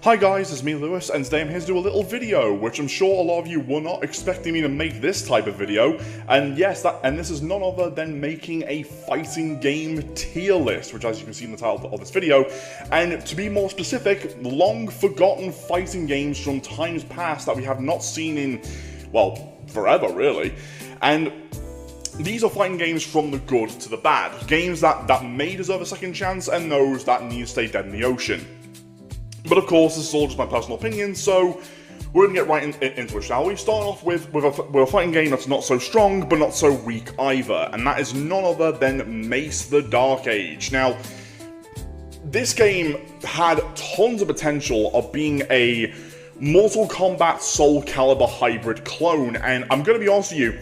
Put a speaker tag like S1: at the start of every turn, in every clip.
S1: Hi guys, it's me Lewis, and today I'm here to do a little video, which I'm sure a lot of you were not expecting me to make this type of video, and yes, this is none other than making a fighting game tier list, which as you can see in the title of this video, and to be more specific, long-forgotten fighting games from times past that we have not seen in, well, forever really, and these are fighting games from the good to the bad, games that may deserve a second chance, and those that need to stay dead in the ocean. But of course, this is all just my personal opinion, so we're going to get right into it, shall we? Starting off with a fighting game that's not so strong, but not so weak either, and that is none other than Mace the Dark Age. Now, this game had tons of potential of being a Mortal Kombat Soul Calibur hybrid clone, and I'm going to be honest with you,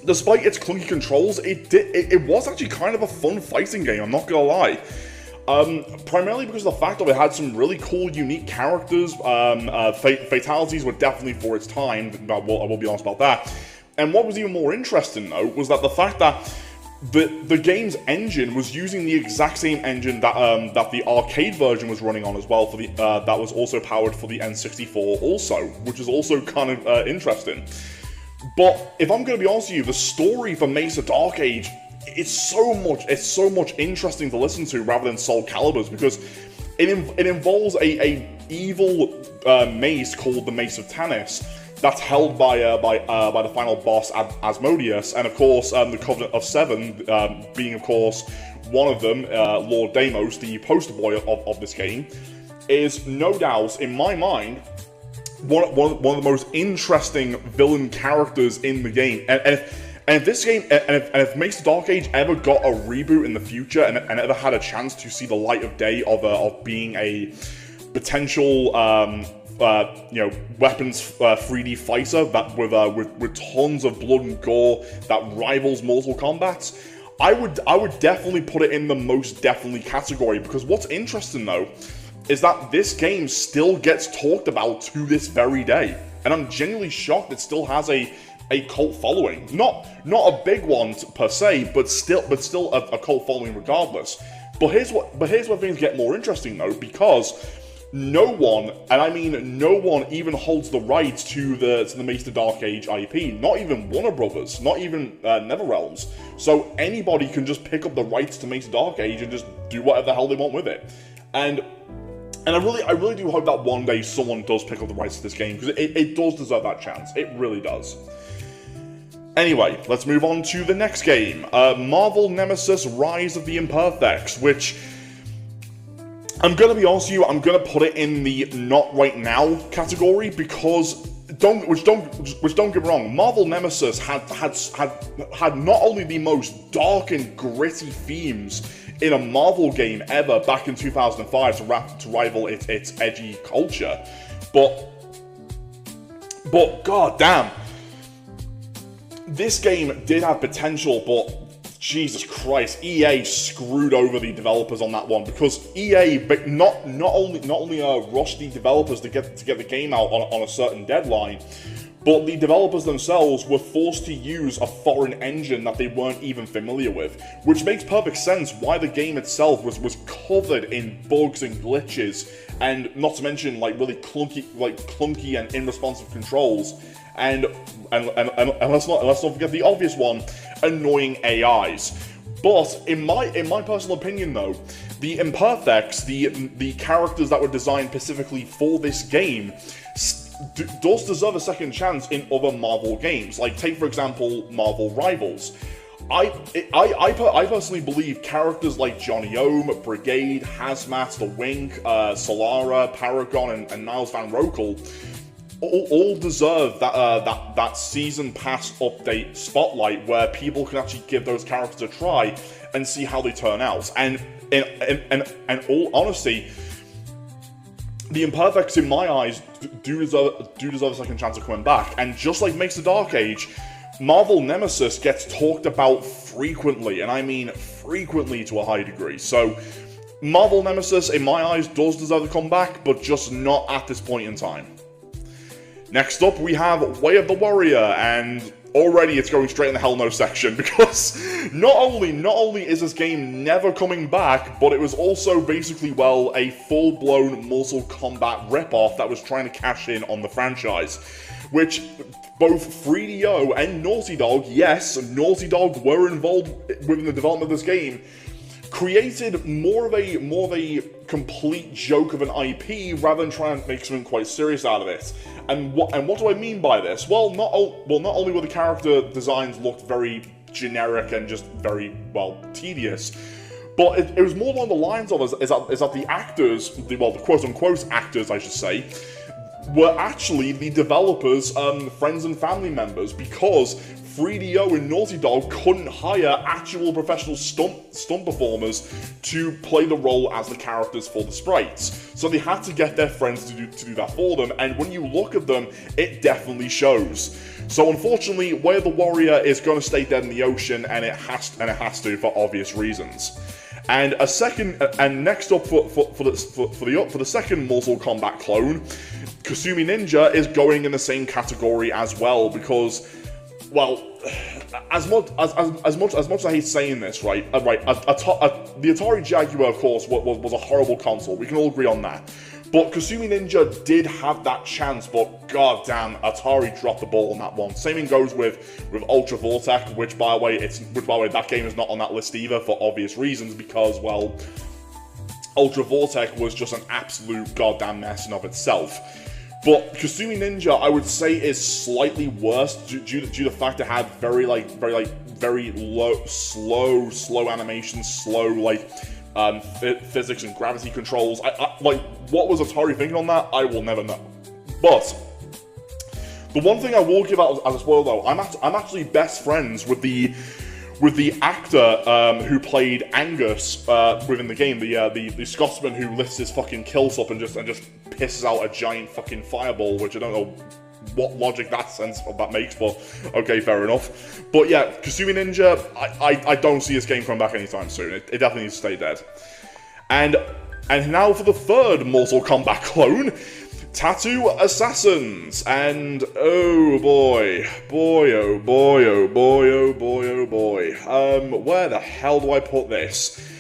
S1: despite its clunky controls, it was actually kind of a fun fighting game, I'm not going to lie. Primarily because of the fact that it had some really cool, unique characters. Fatalities were definitely for its time, I will be honest about that. And what was even more interesting, though, was that the fact that the game's engine was using the exact same engine that the arcade version was running on as well, for the that was also powered for the N64 also, which is also kind of interesting. But if I'm going to be honest with you, the story for Mace the Dark Age, it's so much interesting to listen to rather than Soul Calibur's, because it involves a evil mace called the Mace of Tanis that's held by the final boss Asmodeus, and of course the Covenant of Seven, being of course one of them, Lord Deimos, the poster boy of this game, is no doubt in my mind one of the most interesting villain characters in the game, and if Mace the Dark Age ever got a reboot in the future and ever had a chance to see the light of day of being a potential weapons 3D fighter that with tons of blood and gore that rivals Mortal Kombat, I would definitely put it in the most definitely category, because what's interesting though is that this game still gets talked about to this very day, and I'm genuinely shocked it still has a cult following. Not a big one per se, but still a cult following regardless. But here's where things get more interesting though, because no one, and I mean no one, even holds the rights to the Mace the Dark Age IP. Not even Warner Brothers, not even NetherRealms. So anybody can just pick up the rights to Mace the Dark Age and just do whatever the hell they want with it. And I really do hope that one day someone does pick up the rights to this game, because it does deserve that chance. It really does. Anyway, let's move on to the next game, Marvel Nemesis Rise of the Imperfects, which, I'm going to be honest with you, I'm going to put it in the not right now category, because, don't get me wrong, Marvel Nemesis had not only the most dark and gritty themes in a Marvel game ever back in 2005 to rival its edgy culture, but god damn, this game did have potential, but Jesus Christ, EA screwed over the developers on that one, because EA not only rushed the developers to get the game out on a certain deadline, but the developers themselves were forced to use a foreign engine that they weren't even familiar with, which makes perfect sense why the game itself was covered in bugs and glitches, and not to mention like really clunky and irresponsive controls, and let's not forget the obvious one, annoying AIs. But in my personal opinion though, the Imperfects, the characters that were designed specifically for this game, does deserve a second chance in other Marvel games. Like, take for example Marvel Rivals. I personally believe characters like Johnny Ohm, Brigade, Hazmat, The Wink, Solara, Paragon, and Niles Van Rokel all deserve that season pass update spotlight where people can actually give those characters a try and see how they turn out. And in all honesty, the Imperfects in my eyes do deserve a second chance of coming back. And just like Mace the Dark Age, Marvel Nemesis gets talked about frequently, and I mean frequently to a high degree. So Marvel Nemesis in my eyes does deserve to come back, but just not at this point in time. Next up, we have Way of the Warrior, and already it's going straight in the hell no section, because not only is this game never coming back, but it was also basically, well, a full-blown Mortal Kombat ripoff that was trying to cash in on the franchise, which both 3DO and Naughty Dog, yes, Naughty Dog were involved within the development of this game, created more of a complete joke of an IP rather than trying to make something quite serious out of it. And what do I mean by this? Well, not only were the character designs looked very generic and just very, well, tedious, but it was more along the lines of is that the actors, the quote-unquote actors, I should say, were actually the developers' friends and family members, because 3DO and Naughty Dog couldn't hire actual professional stunt performers to play the role as the characters for the sprites. So they had to get their friends to do that for them, and when you look at them, it definitely shows. So unfortunately, Way of the Warrior is going to stay dead in the ocean, and it has to for obvious reasons. And next up for the second Mortal Kombat clone, Kasumi Ninja is going in the same category as well, because, well, as much as I hate saying this, right, the Atari Jaguar, of course, was a horrible console. We can all agree on that. But Kasumi Ninja did have that chance, but goddamn, Atari dropped the ball on that one. Same thing goes with Ultra Vortex, which by the way, that game is not on that list either for obvious reasons, because, well, Ultra Vortex was just an absolute goddamn mess in of itself. But Kasumi Ninja, I would say, is slightly worse due to the fact it had very slow animation, slow physics and gravity controls. What was Atari thinking on that? I will never know. But the one thing I will give out as a spoiler, though, I'm actually best friends with the actor who played Angus within the game, the Scotsman who lifts his fucking kilts up and just pisses out a giant fucking fireball, which I don't know what logic that makes, but okay, fair enough. But yeah, Kasumi Ninja, I don't see this game coming back anytime soon. It definitely needs to stay dead. And now for the third Mortal Kombat clone, Tattoo Assassins, and oh boy, oh boy, oh boy, oh boy, oh boy. Where the hell do I put this?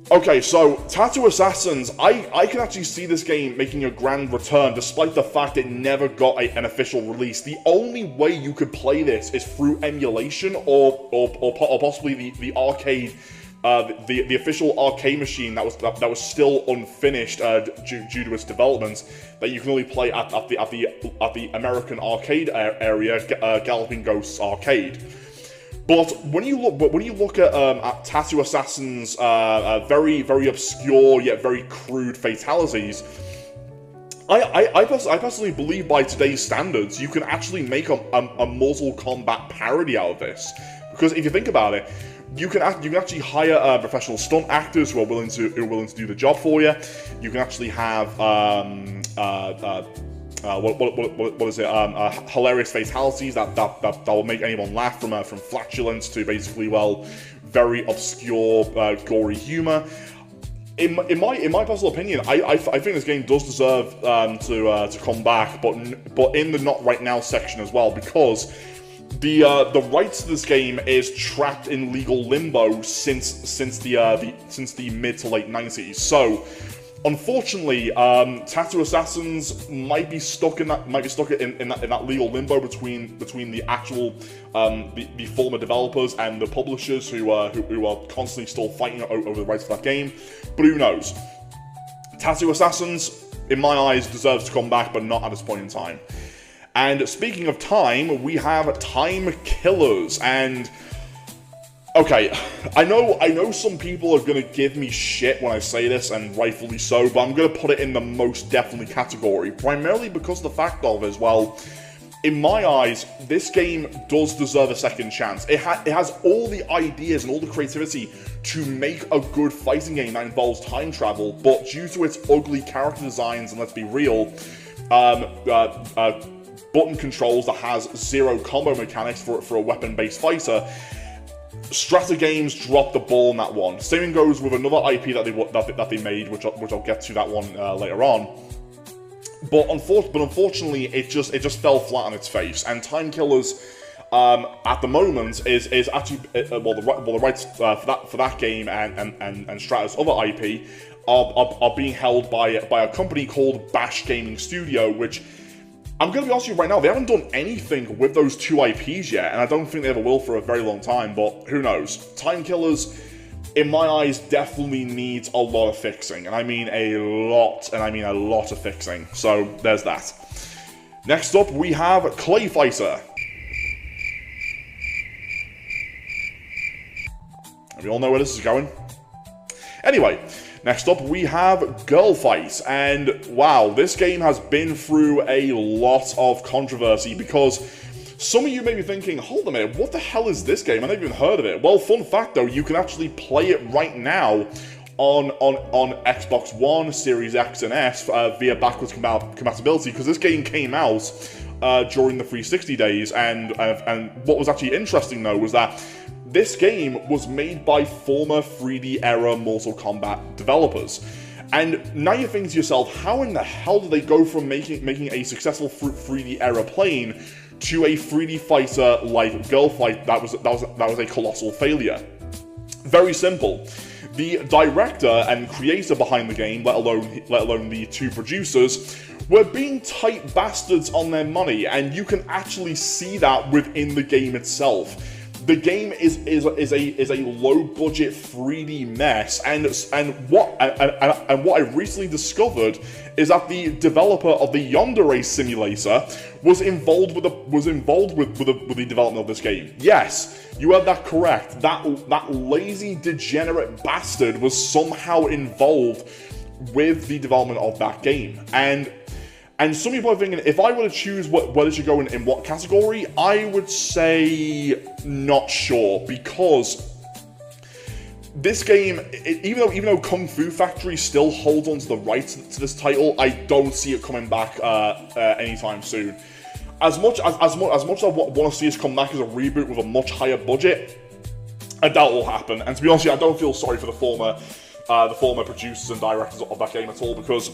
S1: Okay, so Tattoo Assassins, I can actually see this game making a grand return, despite the fact it never got an official release. The only way you could play this is through emulation, or possibly the arcade. The official arcade machine that was still unfinished due to its development, that you can only play at the American arcade area, Galloping Ghosts Arcade. But when you look at Tattoo Assassin's very obscure yet very crude fatalities, I personally believe by today's standards you can actually make a Mortal Kombat parody out of this, because if you think about it, you can actually hire professional stunt actors who are willing to do the job for you. You can actually have what is it? Hilarious fatalities that will make anyone laugh, from flatulence to basically, well, very obscure gory humor. In my personal opinion, I think this game does deserve to come back, but in the not right now section as well, because the rights to this game is trapped in legal limbo since the mid to late 90s. So unfortunately, Tattoo Assassins might be stuck in that legal limbo between the actual the former developers and the publishers who are constantly still fighting over the rights to that game. But who knows? Tattoo Assassins, in my eyes, deserves to come back, but not at this point in time. And speaking of time, we have Time Killers, and okay, I know some people are going to give me shit when I say this, and rightfully so, but I'm going to put it in the most definitely category, primarily because the fact of, as well, in my eyes, this game does deserve a second chance. It has all the ideas and all the creativity to make a good fighting game that involves time travel, but due to its ugly character designs, and let's be real, button controls that has zero combo mechanics for a weapon-based fighter, Strata Games dropped the ball on that one. Same thing goes with another IP that they made, which I'll get to that one later on. But unfortunately, it just fell flat on its face. And Time Killers, at the moment is actually the rights for that game and Stratos' other IP are being held by a company called Bash Gaming Studio, which, I'm going to be honest with you right now, they haven't done anything with those two IPs yet, and I don't think they ever will for a very long time, but who knows. Time Killers, in my eyes, definitely needs a lot of fixing, and I mean a lot of fixing, so there's that. Next up, we have Clay Fighter. We all know where this is going. Anyway, next up we have Girl Fight, and wow, this game has been through a lot of controversy because some of you may be thinking, hold a minute, what the hell is this game? I never even heard of it. Well, fun fact though, you can actually play it right now on Xbox One, Series X and S via backwards compatibility, because this game came out during the 360 days, and what was actually interesting though was that this game was made by former 3D era Mortal Kombat developers. And now you're thinking to yourself, how in the hell did they go from making a successful 3D era plane to a 3D fighter like Girl Fight that was a colossal failure? Very simple. The director and creator behind the game, let alone the two producers, were being tight bastards on their money, and you can actually see that within the game itself. The game is a low budget 3D mess, and what I recently discovered is that the developer of the Yandere simulator was involved with the development of this game. Yes, you heard that correct. That lazy degenerate bastard was somehow involved with the development of that game, and some people are thinking, if I were to choose whether it should go in what category, I would say not sure, because this game, even though Kung Fu Factory still holds on to the rights to this title, I don't see it coming back anytime soon. As much as I want to see us come back as a reboot with a much higher budget, I doubt it will happen. And to be honest with you, I don't feel sorry for the former producers and directors of that game at all, because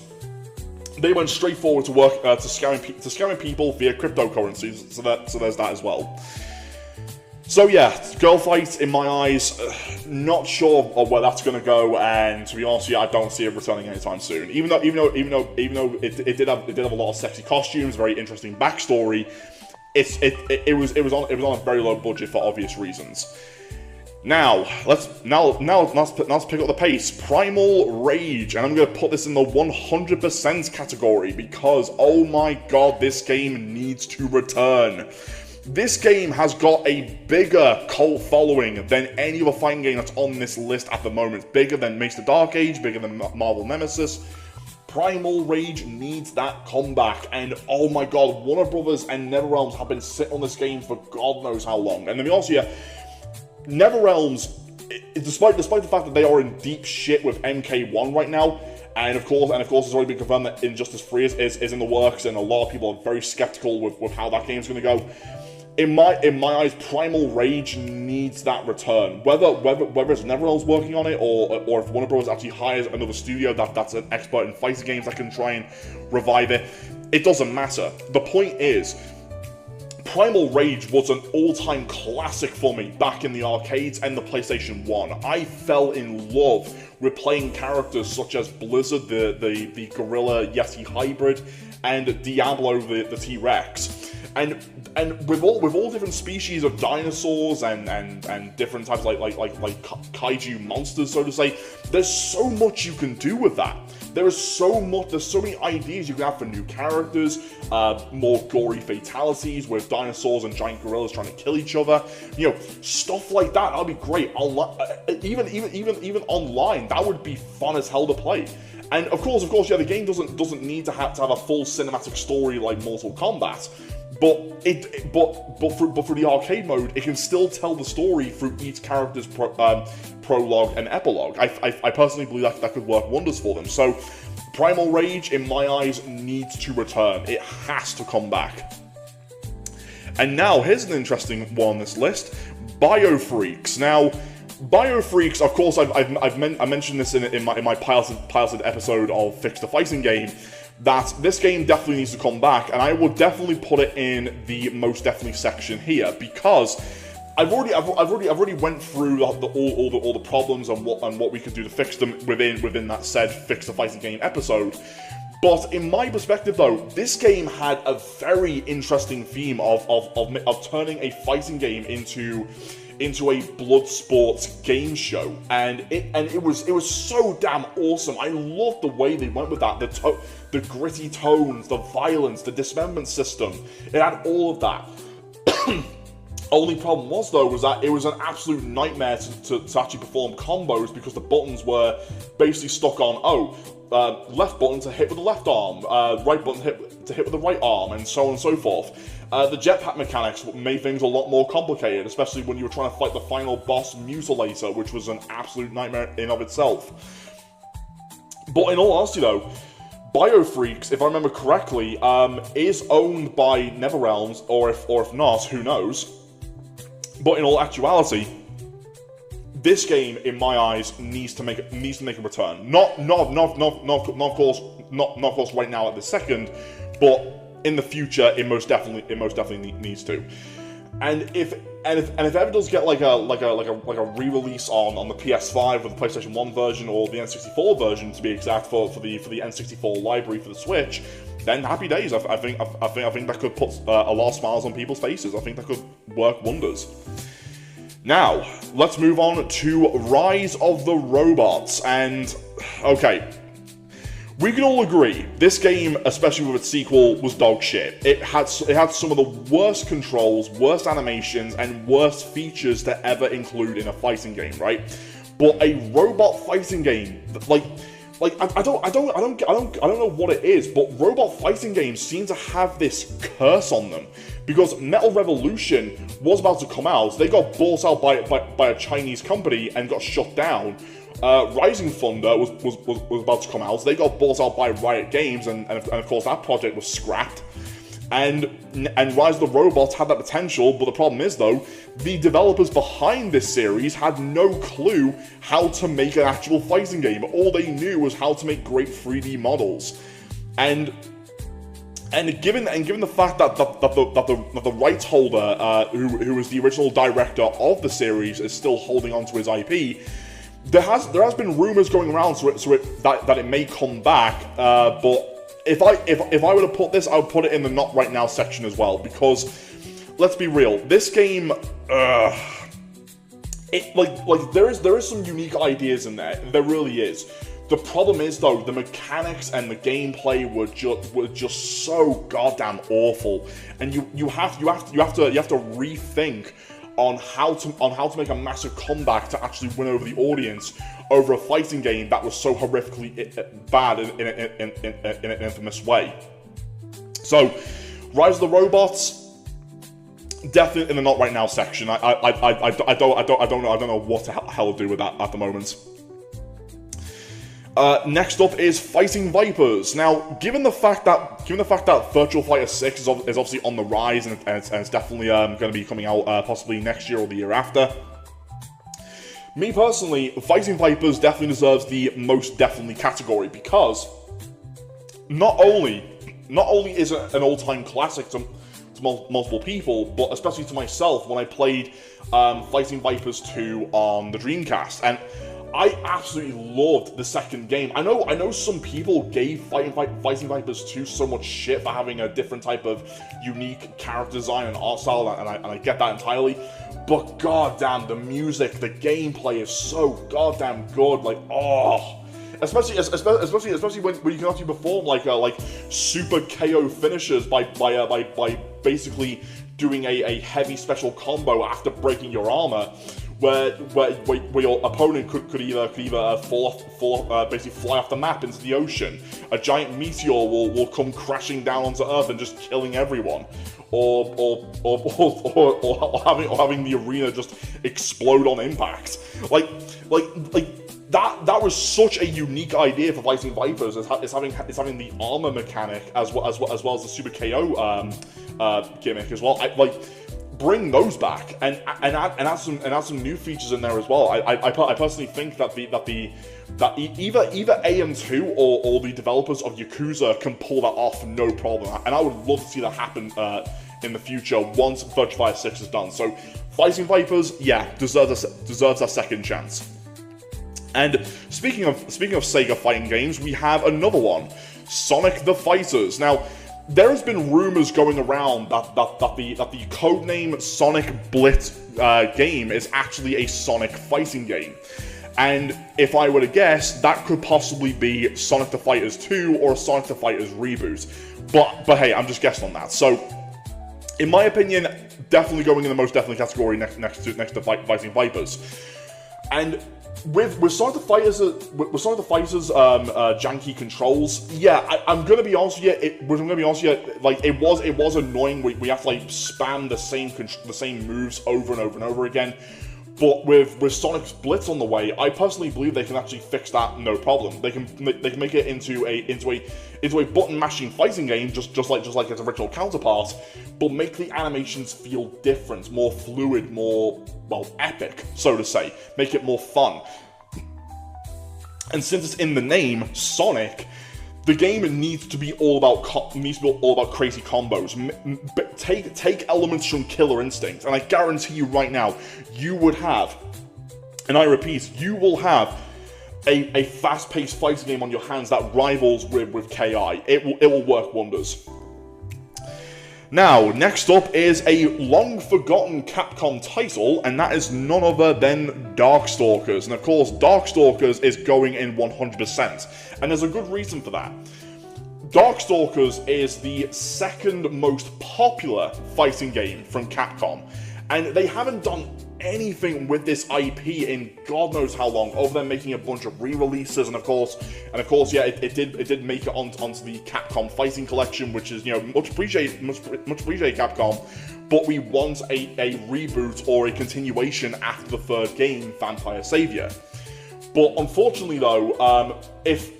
S1: they went straight forward to work to scamming people via cryptocurrencies, so there's that as well. So yeah, Girl Fight, in my eyes, not sure of where that's going to go, and to be honest with you, I don't see it returning anytime soon. Even though it did have a lot of sexy costumes, very interesting backstory, it was on a very low budget for obvious reasons. Now let's pick up the pace. Primal Rage, and I'm going to put this in the 100% category because, oh my god, this game needs to return. This game has got a bigger cult following than any other fighting game that's on this list at the moment. Bigger than Mr. Dark Age, bigger than Marvel Nemesis. Primal Rage needs that comeback, and oh my god, Warner Brothers and NetherRealms have been sitting on this game for God knows how long. And to be honest with you, NetherRealms, despite the fact that they are in deep shit with MK1 right now, and of course it's already been confirmed that Injustice 3 is in the works, and a lot of people are very skeptical with how that game's going to go. In my eyes, Primal Rage needs that return. Whether it's NetherRealms working on it, or if Warner Bros. Actually hires another studio that's an expert in fighting games that can try and revive it, it doesn't matter. The point is, Primal Rage was an all-time classic for me back in the arcades and the PlayStation 1. I fell in love with playing characters such as Blizzard, the Gorilla Yeti hybrid, and Diablo, the T-Rex. And with all different species of dinosaurs and different types like kaiju monsters, so to say, there's so much you can do with that. There's so many ideas you can have for new characters, more gory fatalities with dinosaurs and giant gorillas trying to kill each other. You know, stuff like that. That'd be great. Even online, that would be fun as hell to play. And of course, yeah, the game doesn't need to have a full cinematic story like Mortal Kombat. But for the arcade mode, it can still tell the story through each character's prologue and epilogue. I personally believe that could work wonders for them. So, Primal Rage, in my eyes, needs to return. It has to come back. And now, here's an interesting one on this list: Biofreaks. Now, Biofreaks, of course, I mentioned this in my piloted episode of Fix the Fighting Game. that this game definitely needs to come back, and I would definitely put it in the most definitely section here, because I've already went through all the problems and what we could do to fix them within that said Fix the Fighting Game episode. But in my perspective, though, this game had a very interesting theme of turning a fighting game into a blood sports game show, and it was so damn awesome. I loved the way they went with that, the gritty tones, the violence, the dismemberment system. It had all of that. Only problem was, though, was that it was an absolute nightmare to actually perform combos, because the buttons were basically stuck on, left button to hit with the left arm, right button to hit with the right arm, and so on and so forth. The jetpack mechanics made things a lot more complicated, especially when you were trying to fight the final boss, Mutilator, which was an absolute nightmare in of itself. But in all honesty, though, BioFreaks, if I remember correctly, is owned by NetherRealms, or if not, who knows. But in all actuality, this game, in my eyes, needs to make a return. Not of course right now at this second, but in the future, it most definitely needs to. And if it ever does get like a re-release on the PS5 or the PlayStation 1 version or the N64 version, to be exact, for the N64 library for the Switch, then happy days. I think that could put a lot of smiles on people's faces. I think that could work wonders. Now, let's move on to Rise of the Robots. And okay, we can all agree this game, especially with its sequel, was dog shit. It had some of the worst controls, worst animations, and worst features to ever include in a fighting game, right? But a robot fighting game, I don't know what it is, but robot fighting games seem to have this curse on them, because Metal Revolution was about to come out. They got bought out by a Chinese company and got shut down. Rising Thunder was about to come out. They got bought out by Riot Games, and of course that project was scrapped. And Rise of the Robots had that potential, but the problem is, though, the developers behind this series had no clue how to make an actual fighting game. All they knew was how to make great 3D models. And given the fact that the rights holder, who was the original director of the series, is still holding on to his IP, there has been rumors going around that it may come back, but if I were to put this, I would put it in the not right now section as well, because let's be real, this game, there is some unique ideas in there. There really is. The problem is, though, the mechanics and the gameplay were just so goddamn awful, and you have to rethink on how to make a massive comeback to actually win over the audience over a fighting game that was so horrifically bad in an infamous way. So, Rise of the Robots, definitely in the not right now section. I don't know what the hell to do with that at the moment. Next up is Fighting Vipers. Now, given the fact that Virtua Fighter 6 is obviously on the rise, and it's definitely going to be coming out possibly next year or the year after, me personally, Fighting Vipers definitely deserves the most definitely category, because not only is it an all-time classic to multiple people, but especially to myself when I played Fighting Vipers 2 on the Dreamcast, and I absolutely loved the second game. I know some people gave Fighting Vipers 2 so much shit for having a different type of unique character design and art style, and I get that entirely. But goddamn, the music, the gameplay is so goddamn good. Like, oh, especially when you can actually perform like super KO finishes by basically doing a heavy special combo after breaking your armor. Where your opponent could either basically fly off the map into the ocean. A giant meteor will come crashing down onto Earth and just killing everyone, or having the arena just explode on impact. Like that was such a unique idea for Fighting Vipers. It's having the armor mechanic as well as the super KO gimmick as well. bring those back and add some new features in there as well. I personally think that either AM2 or the developers of Yakuza can pull that off no problem, and I would love to see that happen in the future once Virtua Fighter 6 is done. So Fighting Vipers, yeah, deserves a second chance. And speaking of Sega fighting games, we have another one, Sonic the Fighters. Now, there has been rumors going around that the codename Sonic Blitz game is actually a Sonic fighting game. And if I were to guess, that could possibly be Sonic the Fighters 2 or Sonic the Fighters reboot. But hey, I'm just guessing on that. So, in my opinion, definitely going in the most definitely category next to Fighting Vipers. And with Sonic the Fighters, janky controls, yeah, I'm gonna be honest with you. Like it was annoying. We have to like spam the same moves over and over and over again. But with Sonic's Blitz on the way, I personally believe they can actually fix that no problem. They can make it into a button mashing fighting game, just like its original counterpart, but make the animations feel different, more fluid, more epic, so to say. Make it more fun. And since it's in the name, Sonic, the game needs to be all about crazy combos. Take elements from Killer Instinct, and I guarantee you right now, you would have, and I repeat, you will have a fast-paced fighting game on your hands that rivals with KI. It will work wonders. Now, next up is a long-forgotten Capcom title, and that is none other than Darkstalkers. And of course, Darkstalkers is going in 100%, and there's a good reason for that. Darkstalkers is the second most popular fighting game from Capcom, and they haven't done anything with this IP in God knows how long, other than making a bunch of re-releases, and of course, yeah, it did make it onto the Capcom Fighting Collection, which is, you know, much appreciated Capcom, but we want a reboot or a continuation after the third game, Vampire Savior. But unfortunately, though, if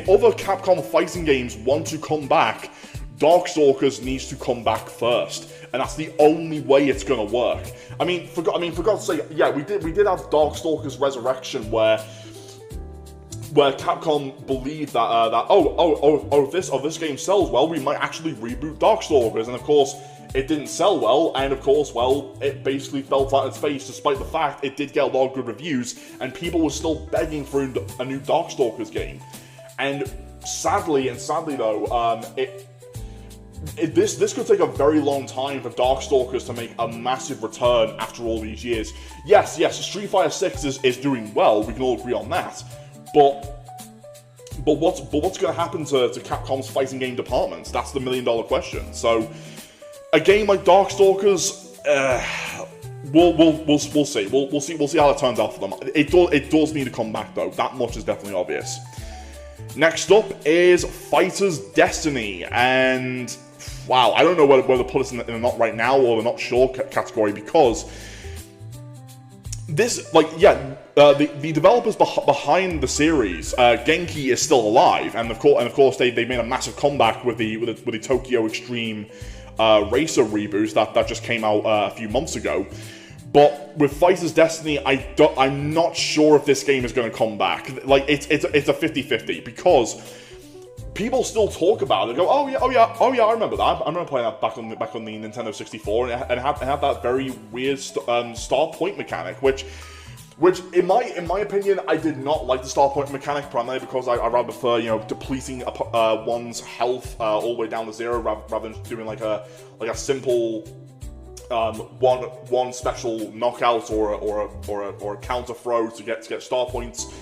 S1: other Capcom fighting games want to come back, Darkstalkers needs to come back first, and that's the only way it's gonna work. I mean, for God's sake, yeah, we did have Darkstalkers Resurrection, where Capcom believed that if this game sells well, we might actually reboot Darkstalkers, and of course, it didn't sell well, and of course, well, it basically fell flat on its face, despite the fact it did get a lot of good reviews, and people were still begging for a new Darkstalkers game. And sadly though, this could take a very long time for Darkstalkers to make a massive return after all these years. Yes, Street Fighter 6 is doing well, we can all agree on that, but what's going to happen to Capcom's fighting game department? That's the million-dollar question. So, a game like Darkstalkers, we'll see. We'll see how it turns out for them. It does need to come back though. That much is definitely obvious. Next up is Fighters Destiny, and wow, I don't know whether to put this in the not right now or the not sure category, because this, the developers behind the series, Genki, is still alive, and of course they made a massive comeback with the Tokyo Extreme Racer reboot that just came out a few months ago. But with Fighters Destiny, I'm not sure if this game is going to come back. Like, it's a 50-50, because people still talk about it. They go, oh yeah, I remember that. I remember playing that back on the Nintendo 64, and it had that very weird star point mechanic, which in my opinion, I did not like the star point mechanic, primarily because I rather prefer, you know, depleting one's health all the way down to zero rather than doing like a simple one special knockout or a counter throw to get star points.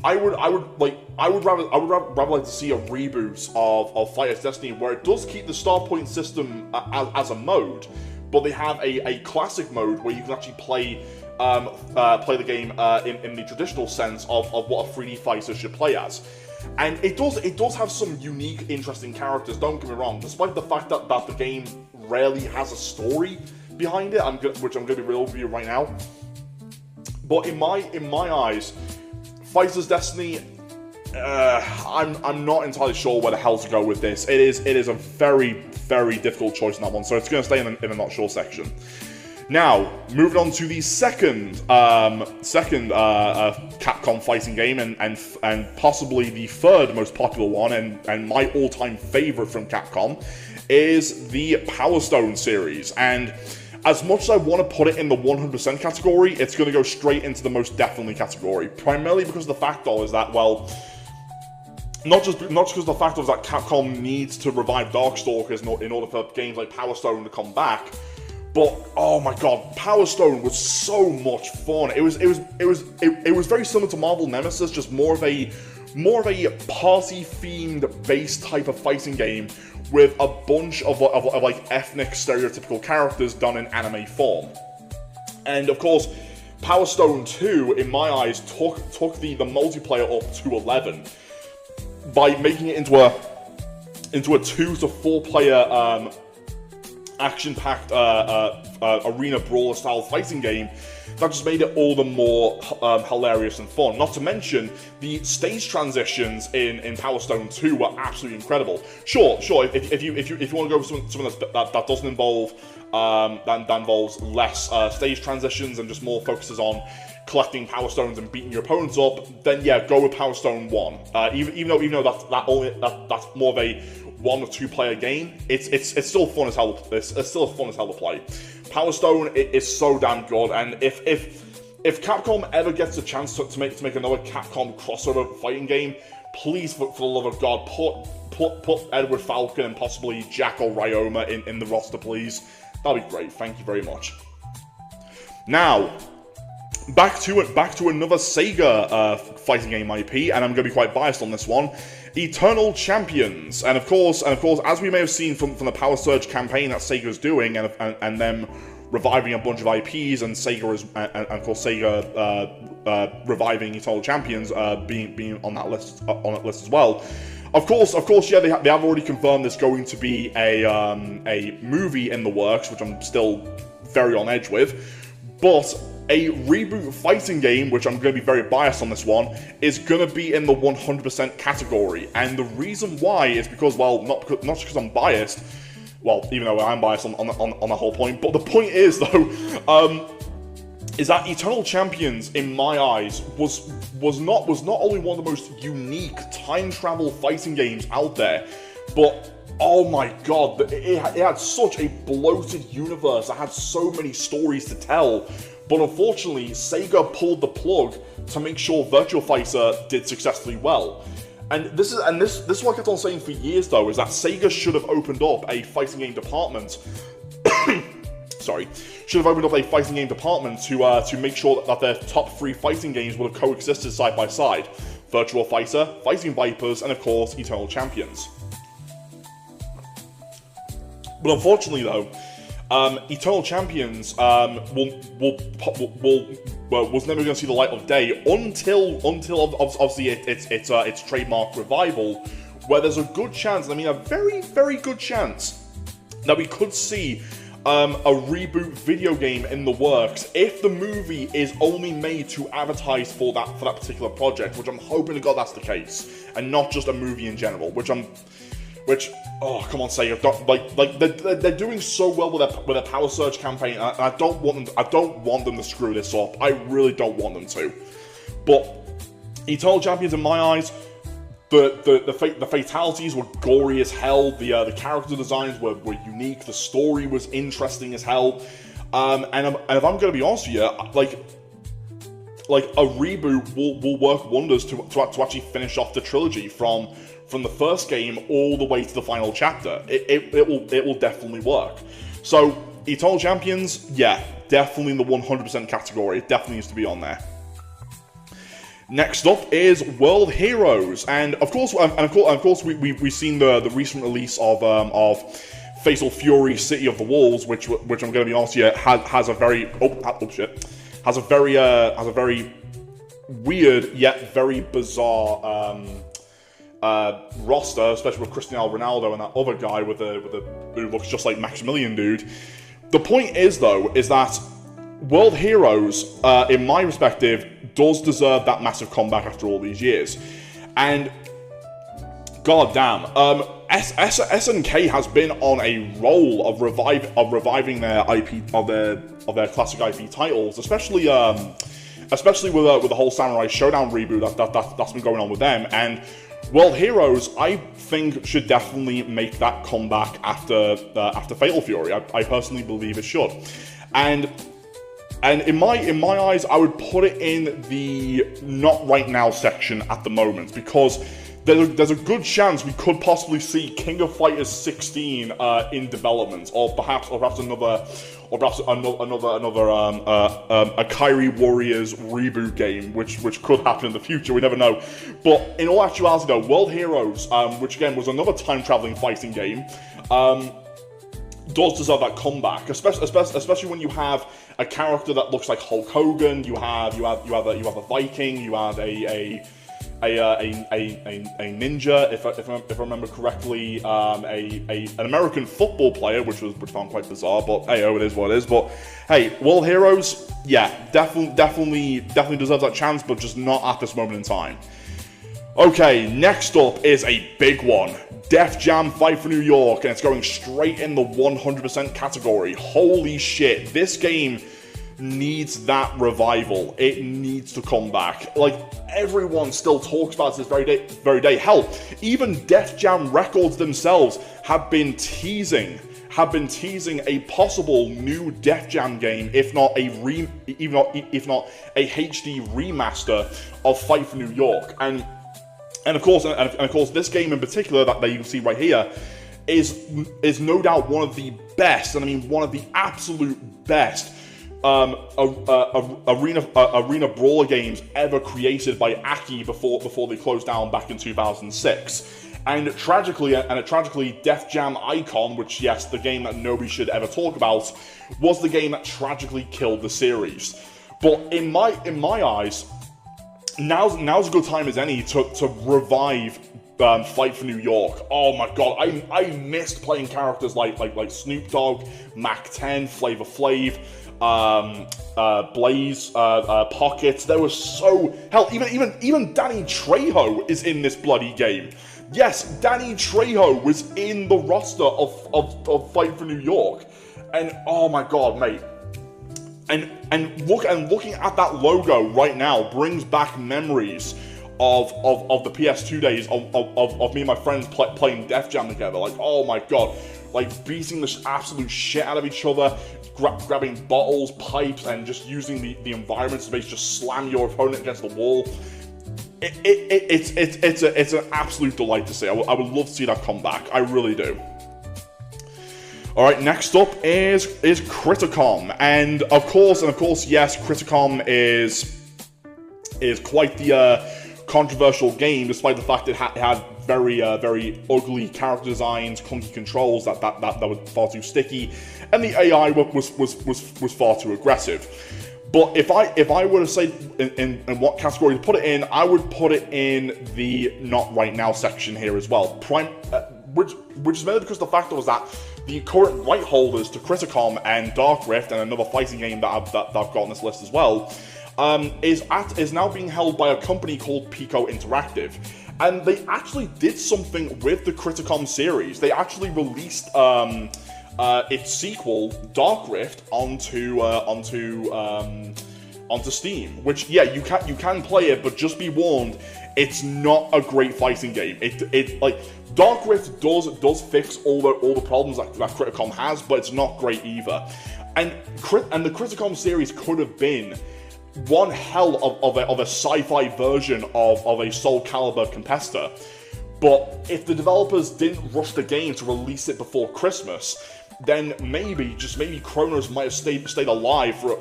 S1: I would rather like to see a reboot of Fighters Destiny where it does keep the star point system as a mode, but they have a classic mode where you can actually play the game in the traditional sense of what a 3D fighter should play as. And it does have some unique, interesting characters, don't get me wrong, despite the fact that the game rarely has a story behind it, which I'm going to be real with you right now. But in my eyes, Fighters Destiny, I'm not entirely sure where the hell to go with this. It is a very, very difficult choice in that one, so it's going to stay in the not sure section. Now, moving on to the second Capcom fighting game, and possibly the third most popular one, and my all-time favorite from Capcom, is the Power Stone series. And as much as I want to put it in the 100% category, it's going to go straight into the most definitely category. Primarily because the fact is that, well, not just because the fact is that Capcom needs to revive Darkstalkers in order for games like Power Stone to come back. But oh my god, Power Stone was so much fun. It was very similar to Marvel Nemesis, just more of a party-themed based type of fighting game with a bunch of like ethnic stereotypical characters done in anime form. And of course, Power Stone 2, in my eyes, took the multiplayer up to 11 by making it into a 2 to 4 player action-packed arena brawler-style fighting game that just made it all the more hilarious and fun. Not to mention, the stage transitions in Power Stone 2 were absolutely incredible. Sure. If you want to go for something that doesn't involve that involves less stage transitions and just more focuses on collecting Power Stones and beating your opponents up, then yeah, go with Power Stone 1. Even though that's more of a 1 or 2 player game, it's still fun as hell. It's still fun as hell to play. Power Stone is so damn good, and if Capcom ever gets a chance to make another Capcom crossover fighting game, please, for the love of God, put Edward Falcon and possibly Jack or Ryoma in the roster, please. That'd be great. Thank you very much. Now, back to another Sega fighting game IP, and I'm going to be quite biased on this one. Eternal Champions, and of course, as we may have seen from the Power Surge campaign that Sega's doing, and them reviving a bunch of IPs, and Sega reviving Eternal Champions, being on that list as well. Of course, yeah, they have already confirmed there's going to be a movie in the works, which I'm still very on edge with, but a reboot fighting game, which I'm going to be very biased on this one, is going to be in the 100% category. And the reason why is because, well, not just because I'm biased, well, even though I'm biased on the whole point, but the point is, though, is that Eternal Champions, in my eyes, was not only one of the most unique time travel fighting games out there, but oh my god, it had such a bloated universe. It had so many stories to tell. But unfortunately, Sega pulled the plug to make sure Virtua Fighter did successfully well. And this is what I kept on saying for years, though, is that Sega should have opened up a fighting game department. Should have opened up a fighting game department to make sure that their top 3 fighting games would have coexisted side by side: Virtua Fighter, Fighting Vipers, and of course Eternal Champions. But unfortunately, though, Eternal Champions was never going to see the light of day until obviously its trademark revival, where there's a good chance, and I mean a very, very good chance, that we could see a reboot video game in the works if the movie is only made to advertise for that particular project, which I'm hoping to God that's the case, and not just a movie in general, Which, oh, come on, Sega, they're doing so well with their Power Surge campaign, and I don't want them to screw this up. I really don't want them to. But Eternal Champions, in my eyes, the fatalities were gory as hell. The character designs were unique. The story was interesting as hell. And if I'm going to be honest with you, like a reboot will work wonders to actually finish off the trilogy from the first game all the way to the final chapter. It will definitely work. So Eternal Champions, yeah, definitely in the 100% category. It definitely needs to be on there. Next up is World Heroes, and of course we've seen the recent release of Fatal Fury: City of the Wolves, which I'm going to be honest with you, has a very weird yet very bizarre roster, especially with Cristiano Ronaldo and that other guy who looks just like Maximilian dude. The point is, though, is that World Heroes, in my perspective, does deserve that massive comeback after all these years. And goddamn, SNK has been on a roll of reviving their IP of their classic IP titles, especially with the whole Samurai Showdown reboot that's been going on with them. And World Heroes, I think, should definitely make that comeback after Fatal Fury. I personally believe it should. And in my eyes, I would put it in the not right now section at the moment, because there's a good chance we could possibly see King of Fighters 16 in development, or perhaps another Kairi Warriors reboot game, which could happen in the future. We never know. But in all actuality, though, World Heroes, which again was another time-traveling fighting game, does deserve that comeback, especially when you have a character that looks like Hulk Hogan. You have a Viking. You have a ninja, if I remember correctly, an American football player, which I found quite bizarre, but hey, it is what it is. But hey, World Heroes, yeah, definitely deserves that chance, but just not at this moment in time. Okay, next up is a big one. Def Jam Fight for New York, and it's going straight in the 100% category. Holy shit, this game needs that revival. It needs to come back. Like, everyone still talks about this very day. Hell, even Def Jam Records themselves have been teasing a possible new Def Jam game, if not a HD remaster of Fight for New York. And of course, this game in particular that you can see right here is no doubt one of the best, and I mean one of the absolute best arena brawler games ever created by Aki before they closed down back in 2006. And tragically, Def Jam Icon, which, yes, the game that nobody should ever talk about, was the game that tragically killed the series. But in my eyes, now's a good time as any to revive Fight for New York. Oh my god, I missed playing characters like Snoop Dogg, Mac 10, Flavor Flav, Blaze, Pockets. There was so hell. Even Danny Trejo is in this bloody game. Yes, Danny Trejo was in the roster of Fight for New York, and oh my god, mate. And looking at that logo right now brings back memories of the PS2 days of me and my friends playing Def Jam together. Like, oh my god, like beating the absolute shit out of each other, grabbing bottles, pipes, and just using the environment to basically just slam your opponent against the wall. It's an absolute delight to see. I would love to see that come back. I really do. Alright, next up is Criticom, and of course, yes, Criticom is quite the controversial game, despite the fact it had very ugly character designs, clunky controls that were far too sticky, and the AI was far too aggressive. But if I were to say in what category to put it in, I would put it in the not right now section here as well. Which is mainly because the fact was that the current right holders to Criticom and Dark Rift, and another fighting game that I've got on this list as well, is now being held by a company called Pico Interactive. And they actually did something with the Criticom series. They actually released its sequel, Dark Rift, onto Steam. Which, yeah, you can play it, but just be warned, it's not a great fighting game. It like Dark Rift does fix all the problems that Criticom has, but it's not great either. And the Criticom series could have been one hell of a sci-fi version of a Soul Calibur competitor. But if the developers didn't rush the game to release it before Christmas, then maybe Chronos might have stayed alive for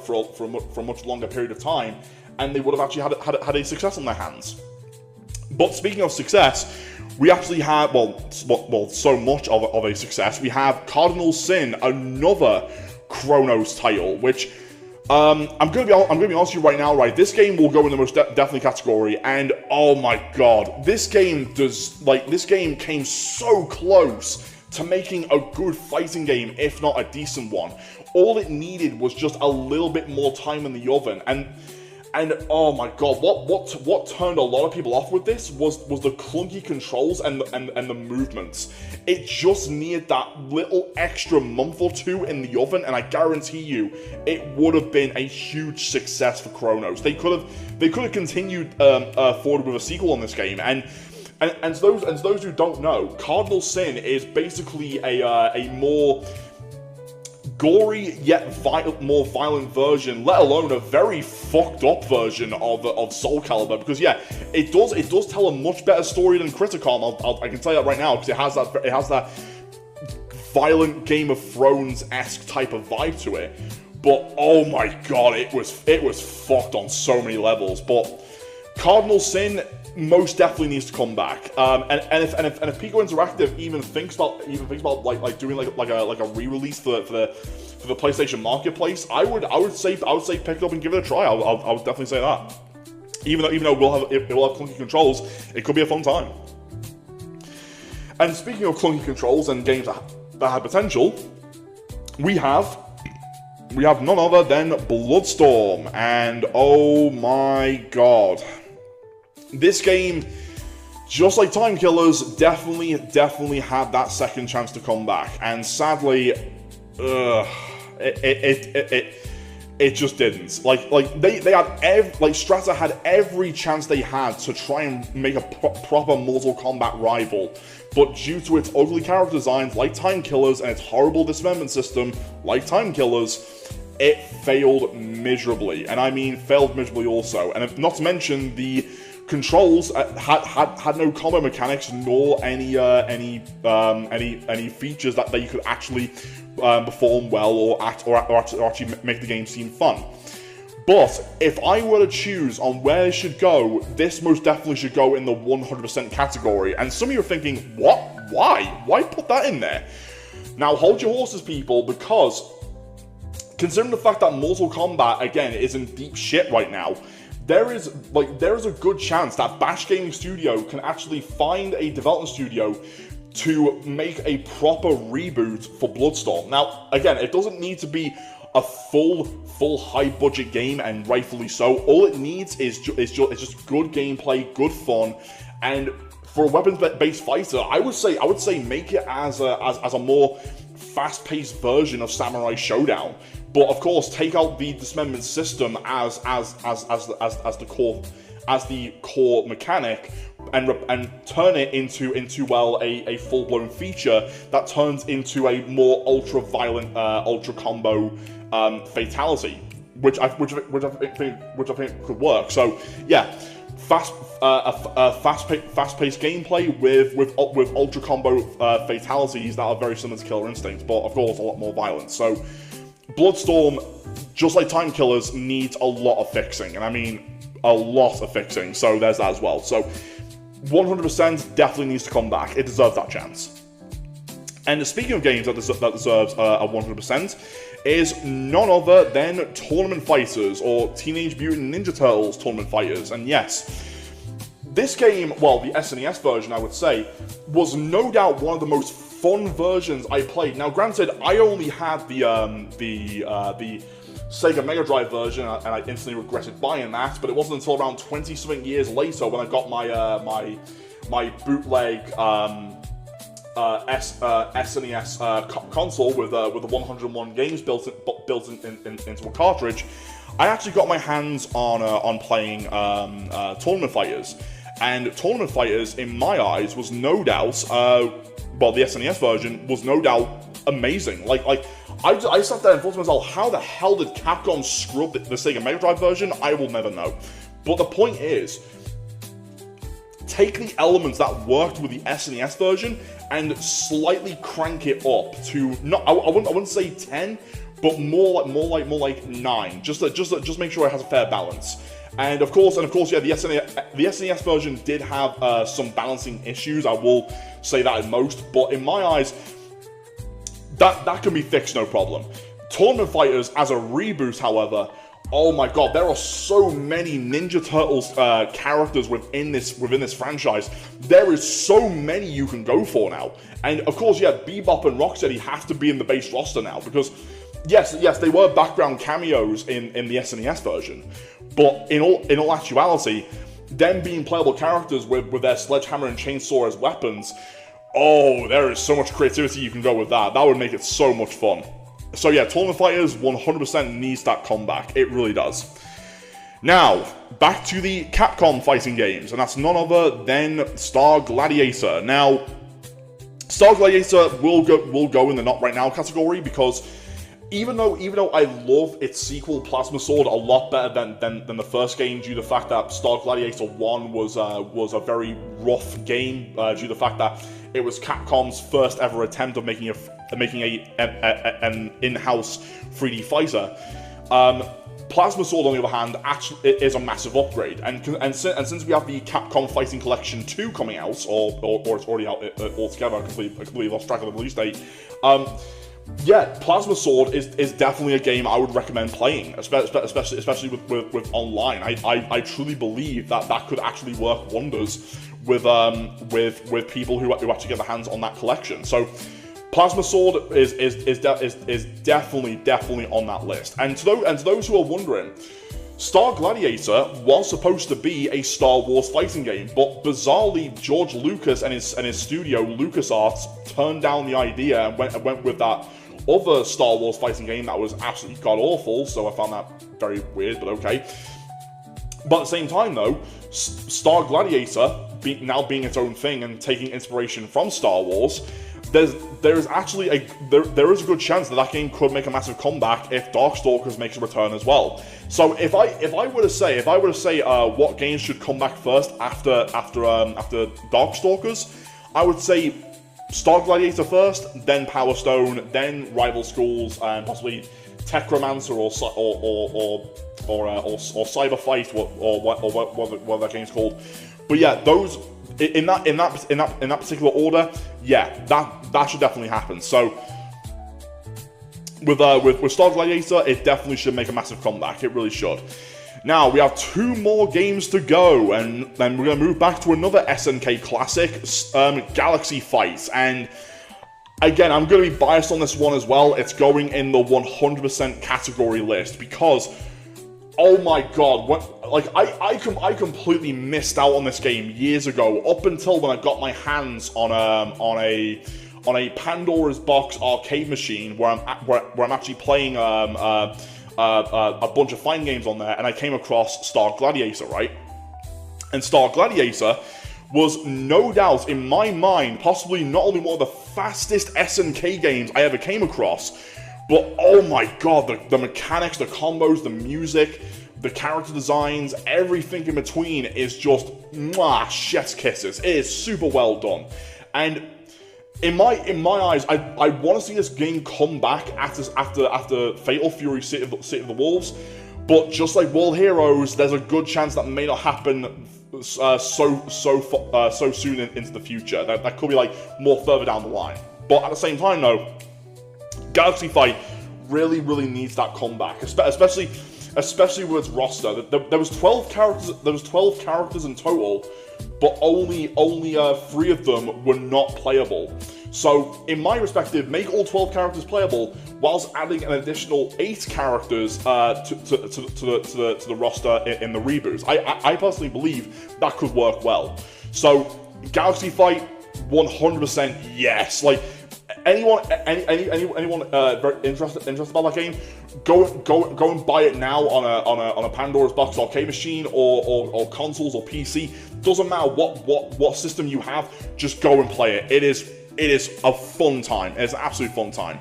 S1: a much longer period of time, and they would have actually had a success on their hands. But speaking of success, we actually have, so much of a success. We have Cardinal Sin, another Chronos title, which I'm gonna be honest with you right now, right? This game will go in the most definitely category, and oh my god, this game came so close to making a good fighting game, if not a decent one. All it needed was just a little bit more time in the oven, and And oh my god, what turned a lot of people off with this was the clunky controls and the movements. It just needed that little extra month or two in the oven, and I guarantee you, it would have been a huge success for Chronos. They could have continued forward with a sequel on this game, and to those who don't know, Cardinal Sin is basically a more gory yet more violent version, let alone a very fucked up version of Soul Calibur. Because yeah, it does tell a much better story than Criticom. I can tell you that right now, because it has that violent Game of Thrones-esque type of vibe to it. But oh my god, it was fucked on so many levels. But Cardinal Sin most definitely needs to come back. And if Pico Interactive even thinks about like doing like a re-release for the PlayStation Marketplace, I would say pick it up and give it a try. I would definitely say that. Even though it will have clunky controls, it could be a fun time. And speaking of clunky controls and games that have potential, we have none other than Bloodstorm, and oh my god. This game, just like Time Killers, definitely had that second chance to come back, and sadly, it just didn't. Like they had Strata had every chance they had to try and make a proper Mortal Kombat rival, but due to its ugly character designs like Time Killers and its horrible dismemberment system like Time Killers, it failed miserably, and I mean failed miserably also. And not to mention the controls had no combo mechanics nor any features that you could actually perform well or actually make the game seem fun. But if I were to choose on where it should go, this most definitely should go in the 100% category. And some of you are thinking, what? Why put that in there? Now hold your horses, people, because considering the fact that Mortal Kombat again is in deep shit right now, there is a good chance that Bash Gaming Studio can actually find a development studio to make a proper reboot for Bloodstorm. Now, again, it doesn't need to be a full high budget game, and rightfully so. All it needs is just good gameplay, good fun, and for a weapons-based fighter, I would say make it as a more fast-paced version of Samurai Showdown. But of course, take out the dismemberment system as the core mechanic, and turn it into a full-blown feature that turns into a more ultra-violent, ultra-combo fatality, which I think could work. So yeah, fast-paced gameplay with ultra combo fatalities that are very similar to Killer Instinct, but of course a lot more violent. So Bloodstorm, just like Time Killers, needs a lot of fixing, and I mean a lot of fixing. So there's that as well. So 100% definitely needs to come back. It deserves that chance. And speaking of games that deserves a 100%, is none other than Tournament Fighters, or Teenage Mutant Ninja Turtles Tournament Fighters. And yes, this game, well, the SNES version, I would say, was no doubt one of the most fun versions I played. Now, granted, I only had the Sega Mega Drive version, and I instantly regretted buying that. But it wasn't until around 20-something years later when I got my my bootleg SNES console with the 101 games built into a cartridge. I actually got my hands on playing Tournament Fighters, and Tournament Fighters, in my eyes, was no doubt well, the SNES version was no doubt amazing. Like I sat there and thought to myself, how the hell did Capcom screw up the Sega Mega Drive version? I will never know. But the point is, take the elements that worked with the SNES version and slightly crank it up to I wouldn't say 10, but more like 9. Just make sure it has a fair balance. And of course, yeah, the SNES version did have some balancing issues. I will say that in most, but in my eyes, that can be fixed, no problem. Tournament Fighters as a reboot, however, oh my god, there are so many Ninja Turtles characters within this franchise. There is so many you can go for now. And of course, yeah, Bebop and Rocksteady have to be in the base roster now, because yes, they were background cameos in the SNES version, but in all actuality, them being playable characters with their sledgehammer and chainsaw as weapons, oh, there is so much creativity you can go with that. That would make it so much fun. So yeah, Tournament Fighters 100% needs that comeback. It really does. Now, back to the Capcom fighting games, and that's none other than Star Gladiator. Now, Star Gladiator will go in the not right now category, because even though I love its sequel Plasma Sword a lot better than the first game, due to the fact that Star Gladiator 1 was a very rough game, due to the fact that it was Capcom's first ever attempt of making an in-house 3D fighter. Plasma Sword, on the other hand, actually is a massive upgrade, and since we have the Capcom Fighting Collection 2 coming out, or it's already out altogether, I completely lost track of the release date. Yeah, Plasma Sword is definitely a game I would recommend playing, especially with online. I truly believe that could actually work wonders with people who actually get their hands on that collection. So Plasma Sword is definitely on that list. And to those who are wondering, Star Gladiator was supposed to be a Star Wars fighting game, but bizarrely George Lucas and his studio LucasArts turned down the idea and went with that other Star Wars fighting game that was absolutely god awful. So I found that very weird, but okay. But at the same time, though, Star Gladiator now being its own thing and taking inspiration from Star Wars, there is a good chance that game could make a massive comeback if Darkstalkers makes a return as well. So if I were to say what games should come back first after Darkstalkers, I would say Star Gladiator first, then Power Stone, then Rival Schools, and possibly Techromancer or Cyber Fight, or what that game's called. But yeah, those in that particular order, yeah, that should definitely happen. So with Star Gladiator, it definitely should make a massive comeback. It really should. Now, we have 2 more games to go, and then we're going to move back to another SNK classic, Galaxy Fight. And again, I'm going to be biased on this one as well. It's going in the 100% category list, because, oh my god, I completely missed out on this game years ago, up until when I got my hands on a Pandora's Box arcade machine, where I'm actually playing a bunch of fighting games on there, and I came across Star Gladiator, right? And Star Gladiator was no doubt, in my mind, possibly not only one of the fastest SNK games I ever came across, but oh my god, the mechanics, the combos, the music, the character designs, everything in between is just mwah, chef's kisses. It is super well done. And in my eyes, I want to see this game come back after Fatal Fury City of the Wolves, but just like World Heroes, there's a good chance that may not happen so soon into the future. That could be like more further down the line. But at the same time, though, Galaxy Fight really needs that comeback, especially with its roster. There was 12 characters. There was 12 characters in total, but only 3 of them were not playable. So, in my perspective, make all 12 characters playable, whilst adding an additional 8 characters to the roster in the reboot. I personally believe that could work well. So, Galaxy Fight, 100% yes. Like, anyone very interested about that game, go and buy it now on a Pandora's Box arcade machine or consoles or PC. Doesn't matter what system you have, just go and play it. It is a fun time. It's an absolute fun time.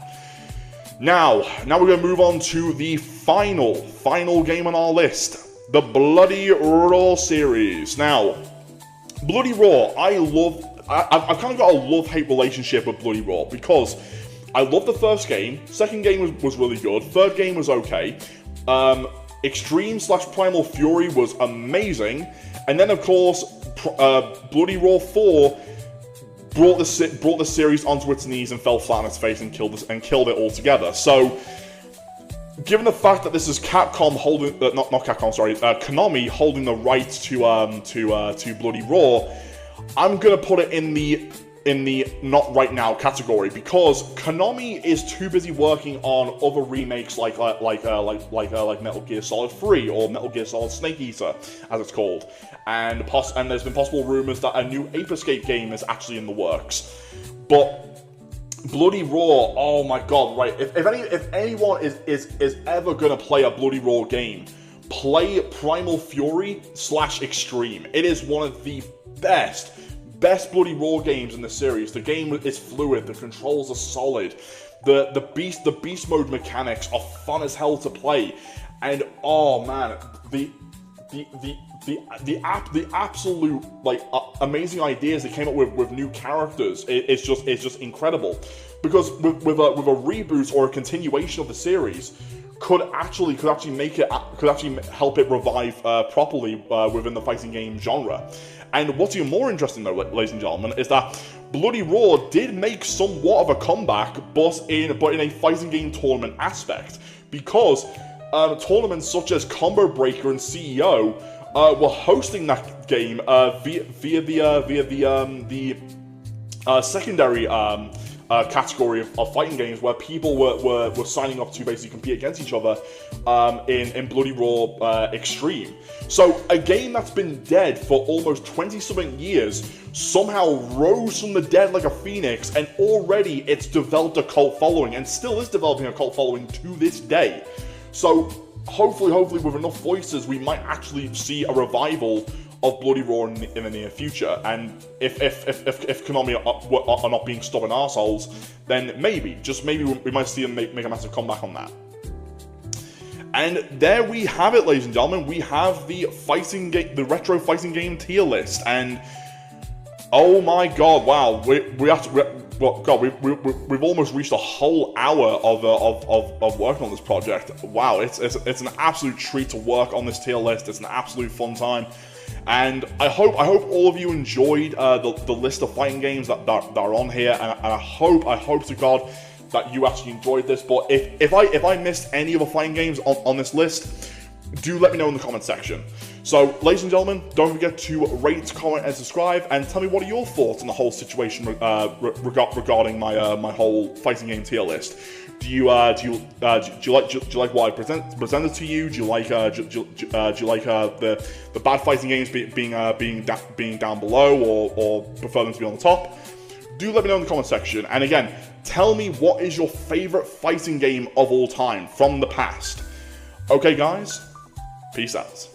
S1: Now we're going to move on to the final game on our list, the Bloody Roar series. Now, Bloody Roar, I've kind of got a love-hate relationship with Bloody Roar, because I loved the first game, second game was really good, third game was okay, Extreme/Primal Fury was amazing, and then of course, Bloody Roar 4 brought the series onto its knees and fell flat on its face and killed it altogether. So, given the fact that this is Capcom holding, Konami holding the rights to Bloody Roar, I'm gonna put it in the in the not right now category, because Konami is too busy working on other remakes like Metal Gear Solid 3 or Metal Gear Solid Snake Eater, as it's called, and there's been possible rumors that a new Ape Escape game is actually in the works. But Bloody Roar, oh my god, right? If anyone is ever gonna play a Bloody Roar game, play Primal Fury / Extreme. It is one of the best Bloody Roar games in the series. The game is fluid, the controls are solid, the beast mode mechanics are fun as hell to play, and oh man, the absolute amazing ideas they came up with new characters. It's just incredible, because with a reboot or a continuation of the series could actually help it revive properly within the fighting game genre. And what's even more interesting, though, ladies and gentlemen, is that Bloody Roar did make somewhat of a comeback, but in a fighting game tournament aspect, because tournaments such as Combo Breaker and CEO were hosting that game via the secondary category of fighting games, where people were signing up to basically compete against each other in Bloody Roar Extreme. So a game that's been dead for almost 20-something years somehow rose from the dead like a phoenix, and already it's developed a cult following, and still is developing a cult following to this day. So hopefully with enough voices, we might actually see a revival of Bloody Roar in the near future. And if Konami are not being stubborn arseholes, then maybe, just maybe, we might see them make a massive comeback on that. And there we have it, ladies and gentlemen. We have the retro fighting game tier list, and oh my god, wow, we've almost reached a whole hour of working on this project. Wow, it's an absolute treat to work on this tier list. It's an absolute fun time. And I hope all of you enjoyed the list of fighting games that are on here, and I hope to God that you actually enjoyed this. But if I missed any of the fighting games on this list, do let me know in the comment section. So, ladies and gentlemen, don't forget to rate, comment, and subscribe, and tell me what are your thoughts on the whole situation regarding my whole fighting game tier list. Do you like what I presented to you? Do you like the bad fighting games being down below, or prefer them to be on the top? Do let me know in the comment section. And again, tell me, what is your favorite fighting game of all time from the past? Okay, guys, peace out.